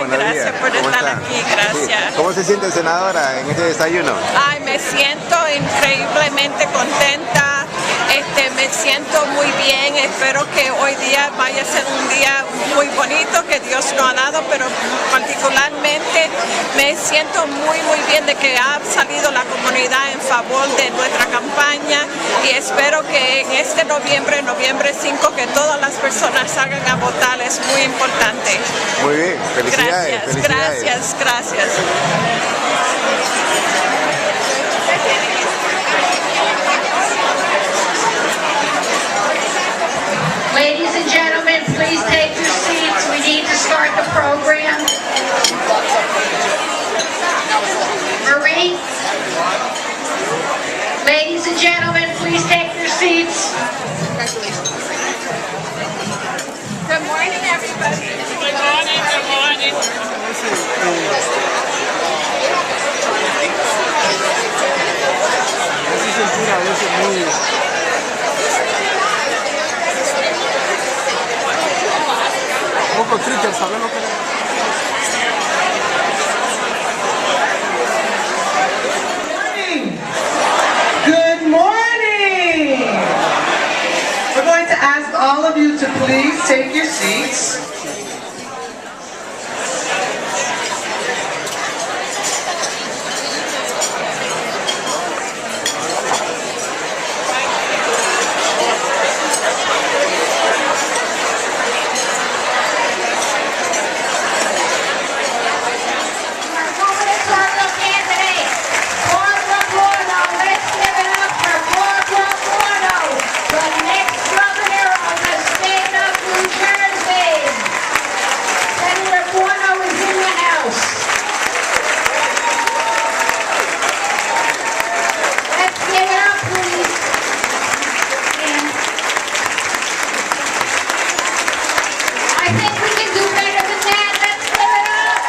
buenos días. Gracias por ¿Cómo estar está? aquí, gracias. Sí. ¿Cómo se siente, senadora, en este desayuno? Ay, me siento increíblemente contenta, me siento muy bien, espero que hoy día vaya a ser un día muy bonito que Dios nos ha dado, pero particularmente me siento muy bien de que ha salido la comunidad en favor de nuestra campaña y espero que en este noviembre 5, que todas las personas salgan a votar, es muy importante. Muy bien, felicidades. Gracias, felicidades. gracias. Ladies and gentlemen, please take your seats. We need to start the program. Marie? Ladies and gentlemen, please take your seats. Good morning, everybody. Good morning, good morning. Poco triste, ¿sabes lo que Good morning! We're going to ask all of you to please take your seats. Gubernatorial candidate, Cory Booker. Let's give it up for Cory Booker, the next governor of the state of New Jersey. Senator Buono is in the house. Let's give it up, please. And I think we can do better than that. Let's give it up.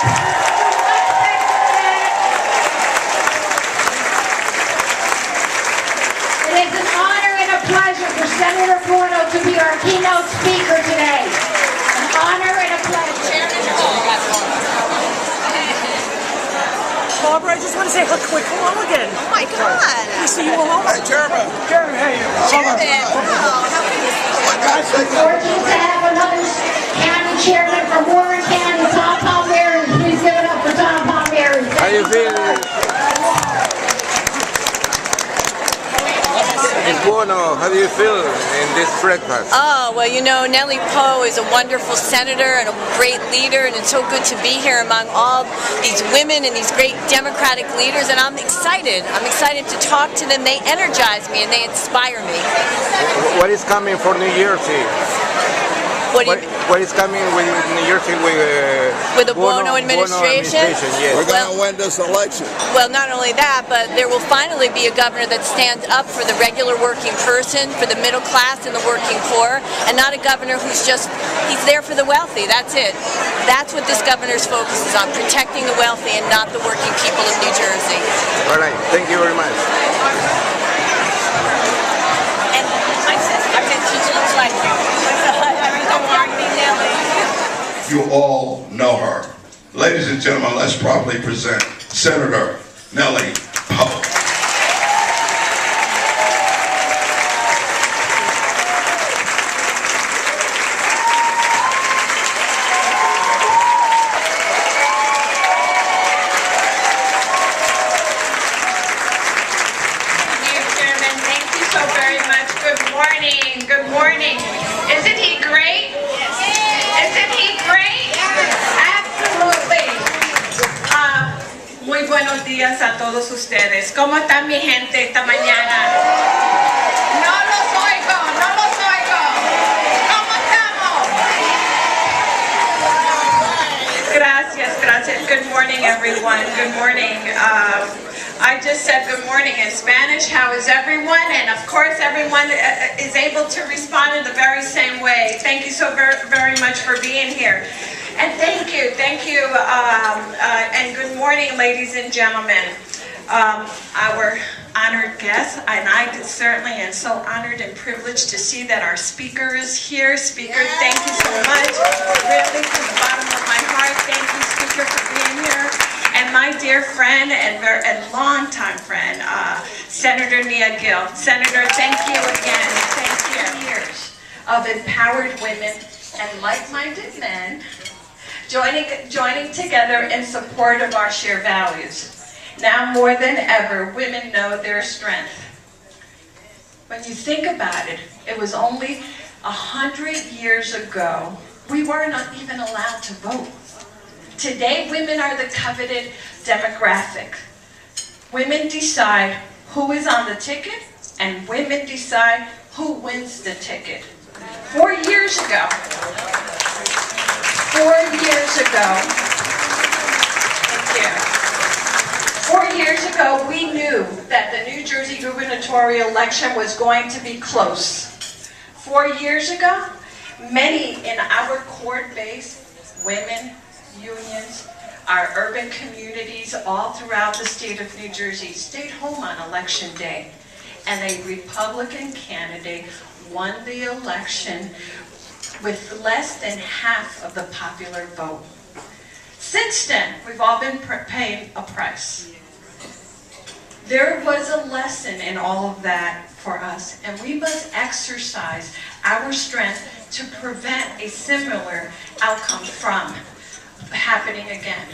It is an honor and a pleasure for Senator Buono to be our keynote speaker today. An honor and a pleasure. Barbara, I just want to say a quick hello again. Oh my God. I see you alone. Hey, Chairman. Jeremy, hey. Fortunate to have another county chairman from Warren County, Tom Palmieri. Please give it up for Tom Palmieri. How you feel? Ms. Buono, how do you feel in this breakfast? Oh, well, you know, Nellie Pou is a wonderful senator and a great leader, and it's so good to be here among all these women and these great Democratic leaders, and I'm excited. I'm excited to talk to them. They energize me and they inspire me. What is coming for New Jersey? What is coming with New Jersey With the Buono administration? Yes. We're going to win this election. Well, not only that, but there will finally be a governor that stands up for the regular working person, for the middle class and the working poor, and not a governor who's he's there for the wealthy. That's it. That's what this governor's focus is on, protecting the wealthy and not the working people of New Jersey. All right. Thank you very much. And my sister said she looks like you. You all know her. Ladies and gentlemen, let's properly present Senator Nellie Pou. Chairman, thank you so very much. Good morning. Good morning. Isn't he great? Isn't he great? Absolutely. Muy buenos días a todos ustedes. ¿Cómo están mi gente esta mañana? No los oigo, no los oigo. ¿Cómo estamos? Gracias. Good morning, everyone. Good morning. I just said good morning in Spanish. How is everyone? And of course, everyone is able to respond in the very same way. Thank you so very much for being here. And thank you, and good morning, ladies and gentlemen. honored guests, and I certainly am so honored and privileged to see that our speaker is here. Speaker, thank you so much. Really, from the bottom of my heart, thank you, speaker, for being here. And my dear friend and longtime friend, Senator Nia Gill. Senator, thank you again. Thank you. Years of empowered women and like-minded men joining together in support of our shared values. Now more than ever, women know their strength. When you think about it, it was only 100 years ago we were not even allowed to vote. Today, women are the coveted demographic. Women decide who is on the ticket, and women decide who wins the ticket. 4 years ago, 4 years ago, we knew that the New Jersey gubernatorial election was going to be close. 4 years ago, many in our court-based women, unions, our urban communities all throughout the state of New Jersey stayed home on election day, and a Republican candidate won the election with less than half of the popular vote. Since then, we've all been paying a price. There was a lesson in all of that for us, and we must exercise our strength to prevent a similar outcome from happening again.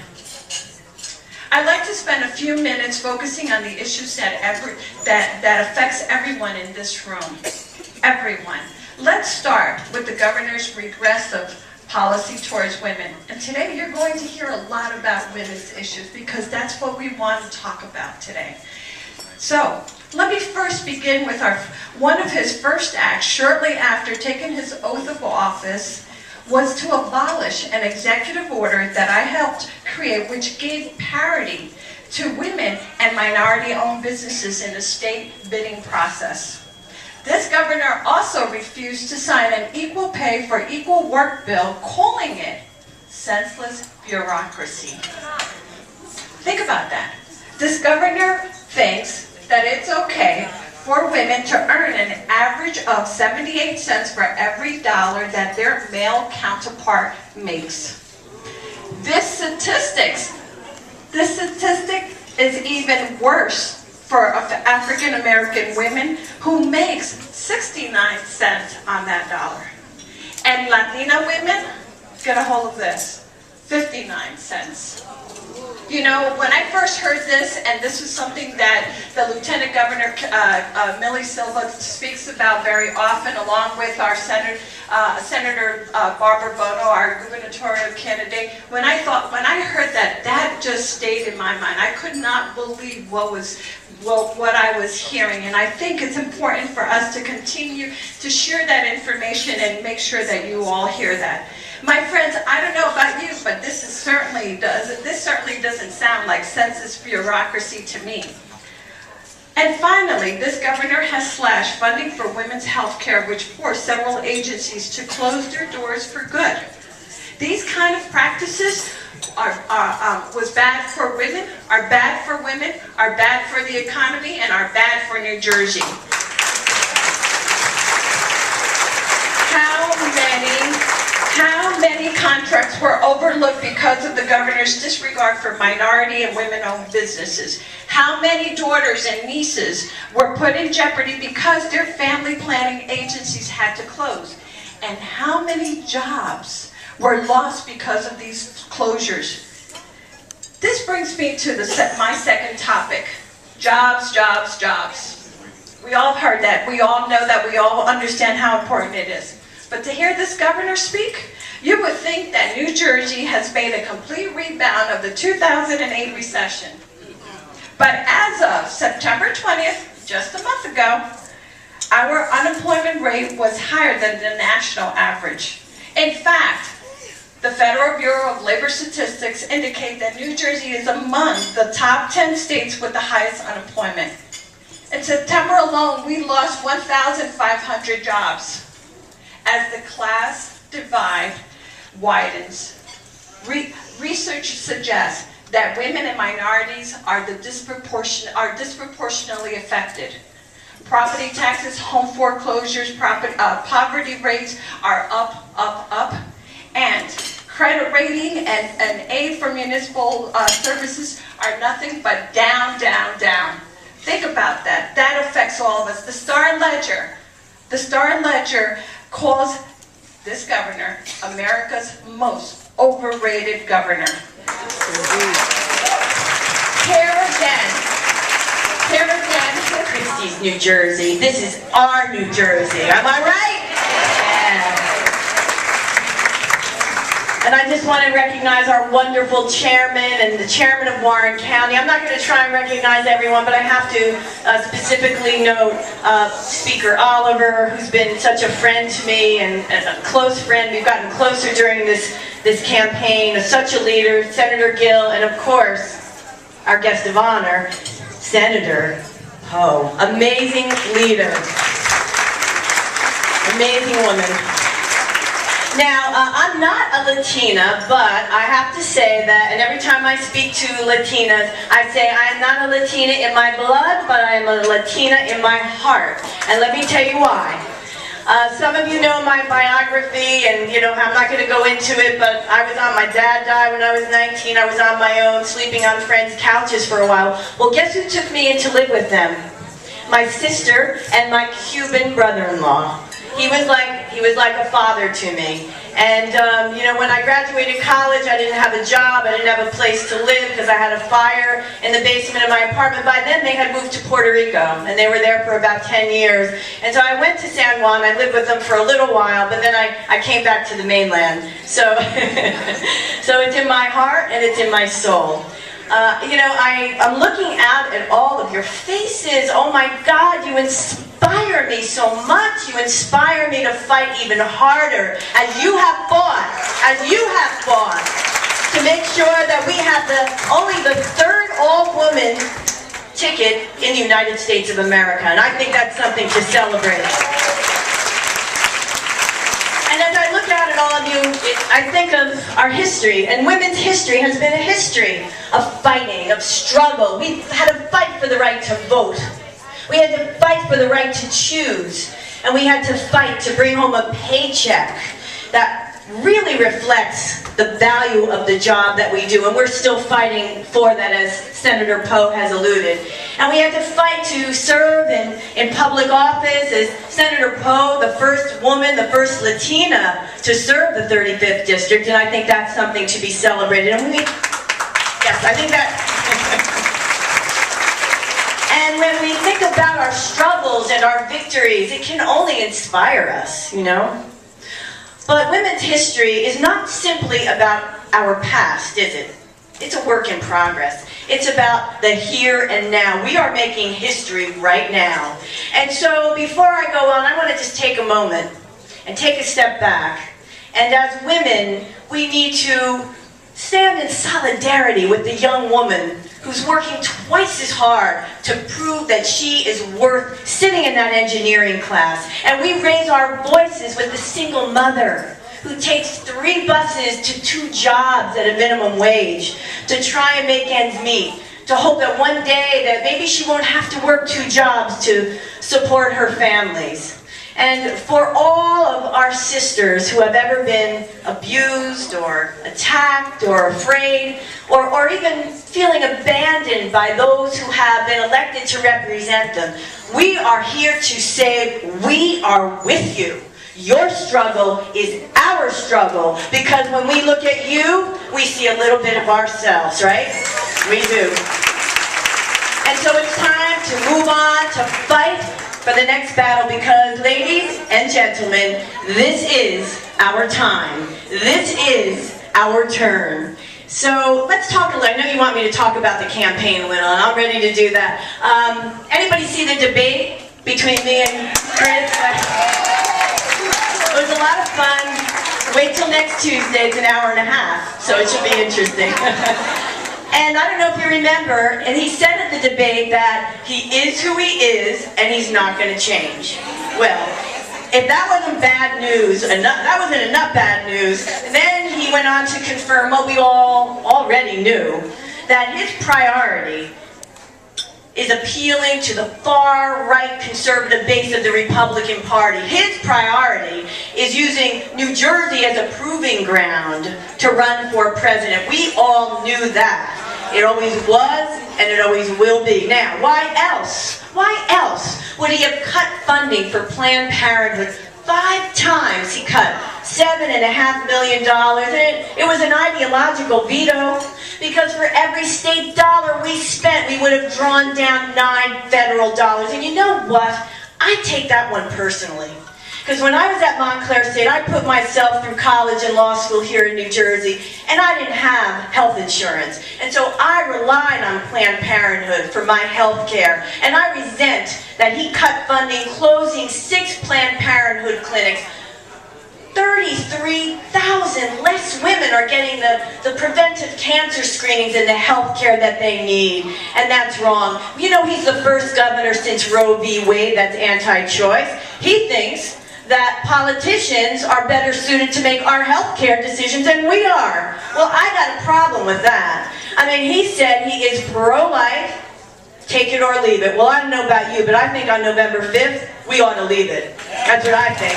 I'd like to spend a few minutes focusing on the issues that affects everyone in this room. Everyone. Let's start with the governor's regressive policy towards women. And today you're going to hear a lot about women's issues because that's what we want to talk about today. So, let me first begin with one of his first acts shortly after taking his oath of office was to abolish an executive order that I helped create, which gave parity to women and minority-owned businesses in the state bidding process. This governor also refused to sign an equal pay for equal work bill, calling it senseless bureaucracy. Think about that. This governor thinks that it's okay for women to earn an average of 78 cents for every dollar that their male counterpart makes. This statistic is even worse for African American women who makes 69 cents on that dollar. And Latina women, get a hold of this, 59 cents. You know, when I first heard this, and this was something that the Lieutenant Governor Millie Silva speaks about very often, along with our Senator Barbara Buono, our gubernatorial candidate. When I heard that, that just stayed in my mind. I could not believe what I was hearing, and I think it's important for us to continue to share that information and make sure that you all hear that. My friends, I don't know about you, but this certainly doesn't sound like census bureaucracy to me. And finally, this governor has slashed funding for women's health care, which forced several agencies to close their doors for good. These kind of practices was bad for women, are bad for the economy, and are bad for New Jersey. How many contracts were overlooked because of the governor's disregard for minority and women-owned businesses? How many daughters and nieces were put in jeopardy because their family planning agencies had to close? And how many jobs were lost because of these closures? This brings me to my second topic, jobs, jobs, jobs. We all heard that, we all know that, we all understand how important it is. But to hear this governor speak, you would think that New Jersey has made a complete rebound of the 2008 recession. But as of September 20th, just a month ago, our unemployment rate was higher than the national average. In fact, the Federal Bureau of Labor Statistics indicate that New Jersey is among the top 10 states with the highest unemployment. In September alone, we lost 1,500 jobs. As the class divide widens, research suggests that women and minorities are disproportionately affected. Property taxes, home foreclosures, poverty rates are up, and credit rating and aid for municipal services are nothing but down. Think about that. That affects all of us. The Star Ledger calls this governor America's most overrated governor. Here again, Christie's New Jersey. This is our New Jersey. Am I right? Yeah. And I just want to recognize our wonderful chairman and the chairman of Warren County. I'm not going to try and recognize everyone, but I have to specifically note Speaker Oliver, who's been such a friend to me and a close friend. We've gotten closer during this campaign. Such a leader, Senator Gill, and of course, our guest of honor, Senator Pou. Amazing leader. Amazing woman. Now, I'm not a Latina, but I have to say that, and every time I speak to Latinas, I say I am not a Latina in my blood, but I am a Latina in my heart. And let me tell you why. Some of you know my biography, and I'm not going to go into it, but my dad died when I was 19, I was on my own, sleeping on friends' couches for a while. Well, guess who took me in to live with them? My sister and my Cuban brother-in-law. He was like a father to me. And when I graduated college, I didn't have a job, I didn't have a place to live because I had a fire in the basement of my apartment. By then they had moved to Puerto Rico, and they were there for about 10 years. And so I went to San Juan, I lived with them for a little while, but then I came back to the mainland. So, so it's in my heart and it's in my soul. I'm looking out at all of your faces. Oh my God, you inspire me so much. You inspire me to fight even harder, as you have fought, to make sure that we have only the third all-woman ticket in the United States of America. And I think that's something to celebrate. And as I look out at all of you, I think of our history, and women's history has been a history of fighting, of struggle. We had to fight for the right to vote. We had to fight for the right to choose. And we had to fight to bring home a paycheck that really reflects the value of the job that we do. And we're still fighting for that, as Senator Pou has alluded. And we had to fight to serve in public office, as Senator Pou, the first woman, the first Latina to serve the 35th District. And I think that's something to be celebrated. And yes, I think that... And when we think about our struggles and our victories, it can only inspire us, But women's history is not simply about our past, is it? It's a work in progress. It's about the here and now. We are making history right now. And so before I go on, I want to just take a moment and take a step back. And as women, we need to stand in solidarity with the young woman who's working twice as hard to prove that she is worth sitting in that engineering class. And we raise our voices with the single mother who takes 3 buses to 2 jobs at a minimum wage to try and make ends meet, to hope that one day that maybe she won't have to work 2 jobs to support her families. And for all of our sisters who have ever been abused or attacked or afraid or even feeling abandoned by those who have been elected to represent them, we are here to say we are with you. Your struggle is our struggle, because when we look at you, we see a little bit of ourselves, right? We do. And so it's time to move on, to fight for the next battle, because ladies and gentlemen, this is our time. This is our turn. So let's talk a little. I know you want me to talk about the campaign that went on. I'm ready to do that. Anybody see the debate between me and Chris? It was a lot of fun. Wait till next Tuesday. It's an hour and a half, so it should be interesting. And I don't know if you remember, and he said at the debate that he is who he is, and he's not going to change. Well, if that wasn't bad news, that wasn't enough bad news, then he went on to confirm what we all already knew, that his priority is appealing to the far-right conservative base of the Republican Party. His priority is using New Jersey as a proving ground to run for president. We all knew that. It always was, and it always will be. Now, why else? Why else would he have cut funding for Planned Parenthood? 5 times he cut $7.5 million, and it was an ideological veto, because for every state dollar we spent, we would have drawn down 9 federal dollars. And you know what? I take that one personally. Because when I was at Montclair State, I put myself through college and law school here in New Jersey, and I didn't have health insurance. And so I relied on Planned Parenthood for my health care. And I resent that he cut funding, closing 6 Planned Parenthood clinics. 33,000 less women are getting the preventive cancer screenings and the health care that they need, and that's wrong. You know, he's the first governor since Roe v. Wade that's anti-choice. He thinks that politicians are better suited to make our health care decisions than we are. Well, I got a problem with that. I mean, he said he is pro-life, take it or leave it. Well, I don't know about you, but I think on November 5th, we ought to leave it. That's what I think.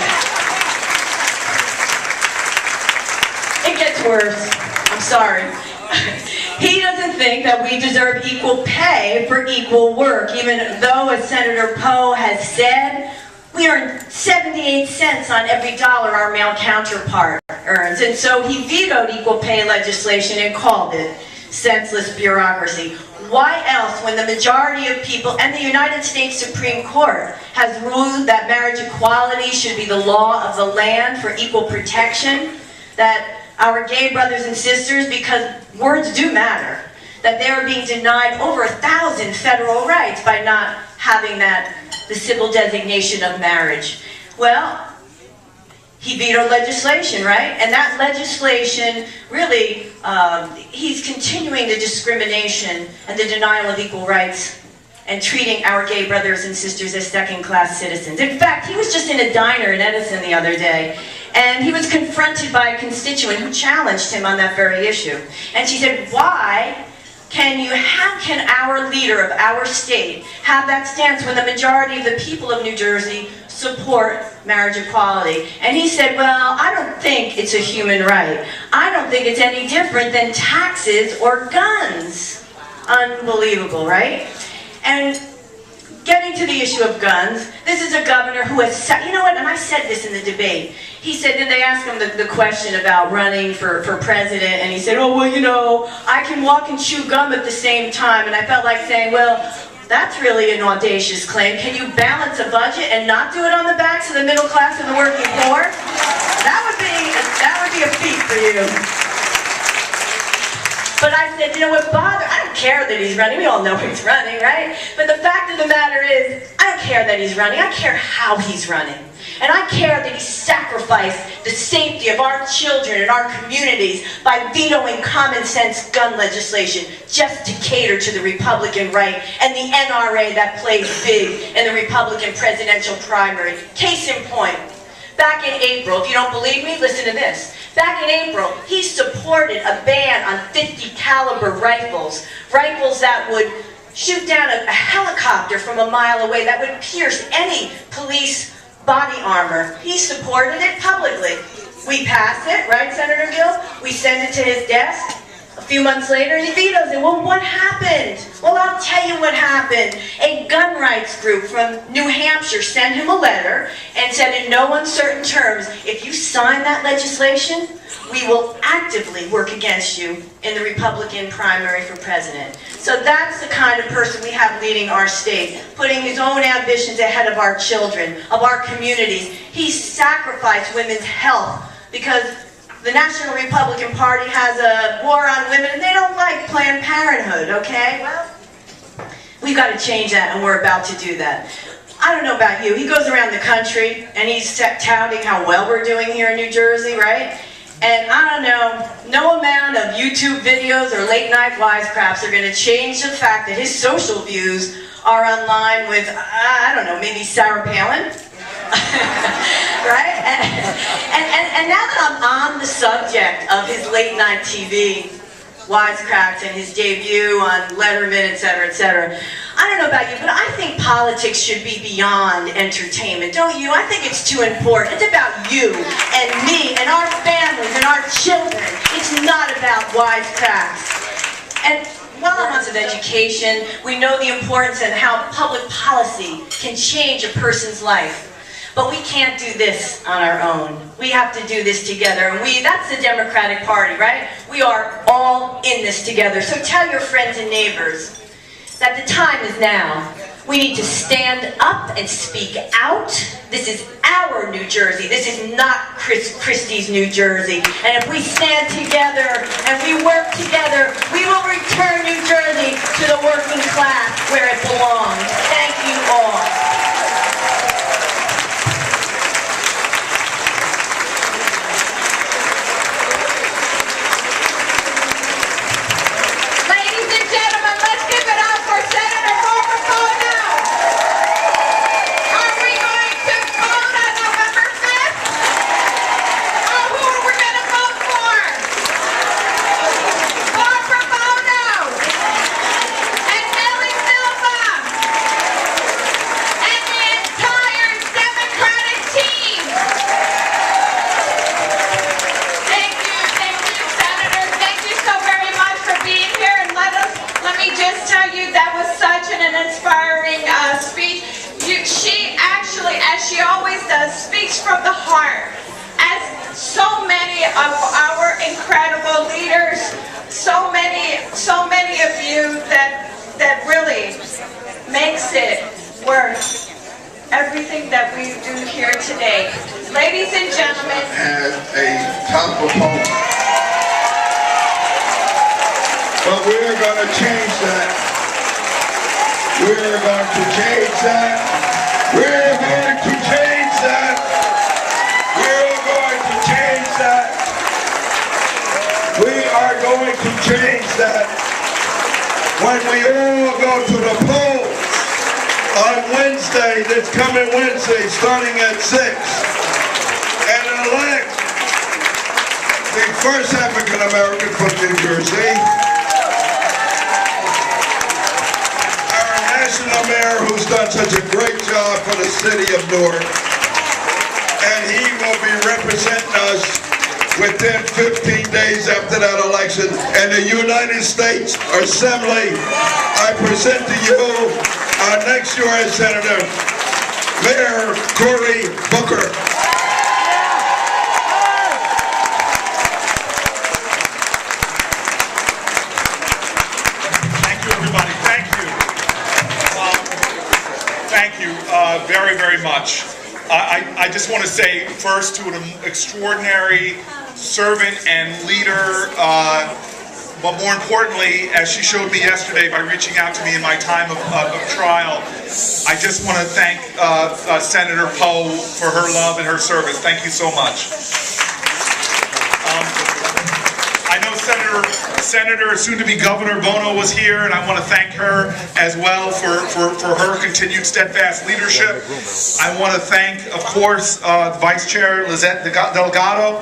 It gets worse. I'm sorry. He doesn't think that we deserve equal pay for equal work, even though, as Senator Pou has said, we earn 78 cents on every dollar our male counterpart earns. And so he vetoed equal pay legislation and called it senseless bureaucracy. Why else, when the majority of people and the United States Supreme Court has ruled that marriage equality should be the law of the land for equal protection, that our gay brothers and sisters, because words do matter, that they are being denied over 1,000 federal rights by not having the civil designation of marriage. Well, he vetoed legislation, right? And that legislation, really, he's continuing the discrimination and the denial of equal rights and treating our gay brothers and sisters as second-class citizens. In fact, he was just in a diner in Edison the other day, and he was confronted by a constituent who challenged him on that very issue. And she said, how can our leader of our state have that stance when the majority of the people of New Jersey support marriage equality? And he said, well, I don't think it's a human right. I don't think it's any different than taxes or guns. Unbelievable, right? And getting to the issue of guns, this is a governor who has, you know what, and I said this in the debate. He said, and they asked him the question about running for president, and he said, oh, well, you know, I can walk and chew gum at the same time. And I felt like saying, well, that's really an audacious claim. Can you balance a budget and not do it on the backs of the middle class and the working poor? That would be a feat for you. But I said, you know what, I don't care that he's running. We all know he's running, right? But the fact of the matter is, I don't care that he's running. I care how he's running. And I care that he sacrificed the safety of our children and our communities by vetoing common sense gun legislation just to cater to the Republican right and the NRA that plays big in the Republican presidential primary. Case in point, back in April, if you don't believe me, listen to this. Back in April, he supported a ban on .50 caliber rifles, rifles that would shoot down a helicopter from a mile away, that would pierce any police body armor. He supported it publicly. We passed it, right, Senator Gill? We send it to his desk. A few months later, he vetoes it. Well, what happened? Well, I'll tell you what happened. A gun rights group from New Hampshire sent him a letter and said in no uncertain terms, if you sign that legislation, we will actively work against you in the Republican primary for president. So that's the kind of person we have leading our state, putting his own ambitions ahead of our children, of our communities. He sacrificed women's health because the National Republican Party has a war on women and they don't like Planned Parenthood, okay? Well, we've got to change that, and we're about to do that. I don't know about you. He goes around the country and he's touting how well we're doing here in New Jersey, right? And I don't know, no amount of YouTube videos or late night wisecracks are going to change the fact that his social views are in line with, I don't know, maybe Sarah Palin? Right? And now that I'm on the subject of his late night TV, wisecracks and his debut on Letterman, etc., etc. I don't know about you, but I think politics should be beyond entertainment, don't you? I think it's too important. It's about you and me and our families and our children. It's not about wisecracks. And while I'm on education, we know the importance and how public policy can change a person's life. But we can't do this on our own. We have to do this together. And that's the Democratic Party, right? We are all in this together. So tell your friends and neighbors that the time is now. We need to stand up and speak out. This is our New Jersey. This is not Christie's New Jersey. And if we stand together and we work together, we will return New Jersey to the working class where it belongs. Thank you all. She always does, speaks from the heart. As so many of our incredible leaders, so many of you that really makes it worth everything that we do here today. Ladies and gentlemen, as a top opponent. But we're going to change that. We're going to change that. We're going to change that. We're going to change that. We are going to change that. When we all go to the polls on Wednesday, this coming Wednesday, starting at 6, and elect the first African American from New Jersey, national mayor who's done such a great job for the city of Newark, and he will be representing us within 15 days after that election. And the United States Assembly, I present to you our next U.S. Senator, Mayor Cory Booker. Very, very much. I just want to say first to an extraordinary servant and leader, but more importantly, as she showed me yesterday by reaching out to me in my time of trial, I just want to thank Senator Pou for her love and her service. Thank you so much. I know Senator, soon-to-be Governor Buono was here, and I want to thank her as well for her continued steadfast leadership. I want to thank, of course, Vice Chair Lizette Delgado.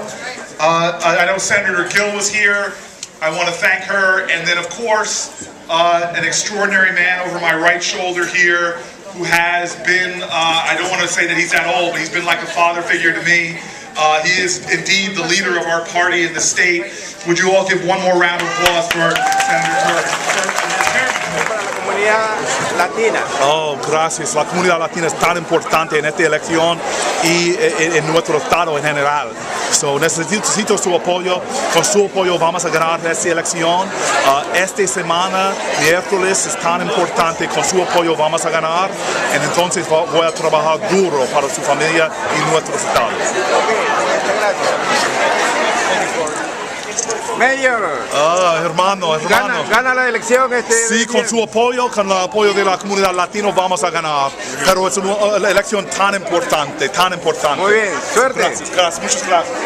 I know Senator Gill was here. I want to thank her, and then, of course, an extraordinary man over my right shoulder here who has been, I don't want to say that he's that old, but he's been like a father figure to me. He is indeed the leader of our party in the state. Would you all give one more round of applause for Senator Latina. Oh, gracias. La comunidad latina es tan importante en esta elección y en nuestro estado en general. So, necesito su apoyo. Con su apoyo vamos a ganar esta elección. Esta semana, miércoles, es tan importante. Con su apoyo vamos a ganar. Y entonces voy a trabajar duro para su familia y nuestros estados. Muchas gracias. Mayor. Hermano. Gana la elección Sí, con su apoyo, con el apoyo de la comunidad latina vamos a ganar. Pero es una elección tan importante, tan importante. Muy bien, suerte. Gracias, muchas gracias.